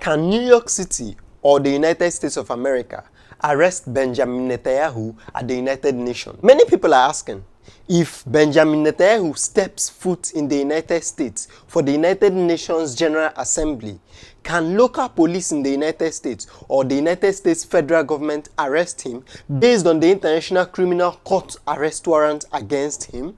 Can New York City or the United States of America arrest Benjamin Netanyahu at the United Nations? Many people are asking, if Benjamin Netanyahu steps foot in the United States for the United Nations General Assembly, can local police in the United States or the United States federal government arrest him based on the International Criminal Court arrest warrant against him?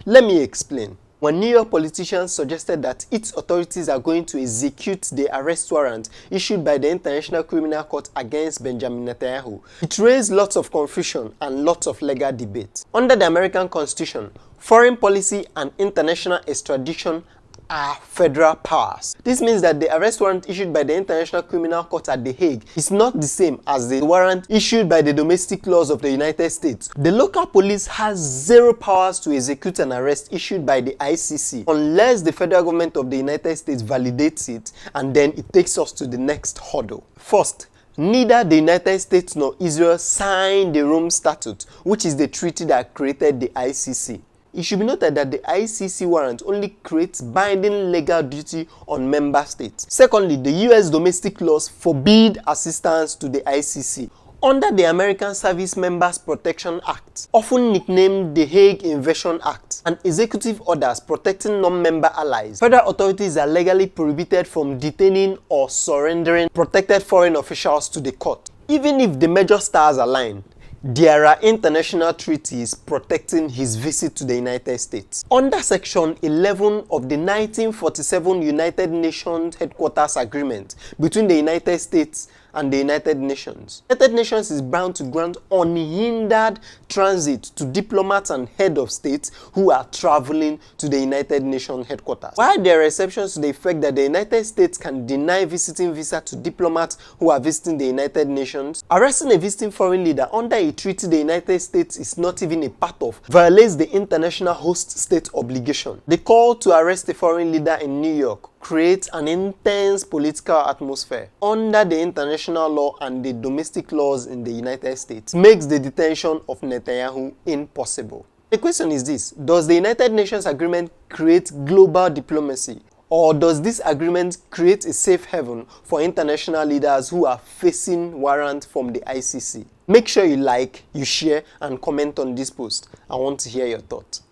Let me explain. When New York politicians suggested that its authorities are going to execute the arrest warrant issued by the International Criminal Court against Benjamin Netanyahu, it raised lots of confusion and lots of legal debate. Under the American Constitution, foreign policy and international extradition are federal powers. This means that the arrest warrant issued by the International Criminal Court at The Hague is not the same as the warrant issued by the domestic laws of the United States. The local police has zero powers to execute an arrest issued by the ICC unless the federal government of the United States validates it, and then it takes us to the next hurdle. First, neither the United States nor Israel signed the Rome Statute, which is the treaty that created the ICC. It should be noted that the ICC warrant only creates binding legal duty on member states. Secondly, the US domestic laws forbid assistance to the ICC. Under the American Service Members Protection Act, often nicknamed the Hague Invasion Act, and executive orders protecting non-member allies, federal authorities are legally prohibited from detaining or surrendering protected foreign officials to the court. Even if the major stars align, there are international treaties protecting his visit to the United States. Under Section 11 of the 1947 United Nations Headquarters Agreement between the United States and the United Nations, the United Nations is bound to grant unhindered transit to diplomats and head of states who are traveling to the United Nations headquarters. While there are exceptions to the effect that the United States can deny visiting visa to diplomats who are visiting the United Nations, arresting a visiting foreign leader under a treaty the United States is not even a part of violates the international host state obligation. The call to arrest a foreign leader in New York creates an intense political atmosphere under the international law and the domestic laws in the United States, makes the detention of Netanyahu impossible. The question is this: does the United Nations agreement create global diplomacy, or does this agreement create a safe haven for international leaders who are facing warrant from the ICC? Make sure you like, you share, and comment on this post. I want to hear your thoughts.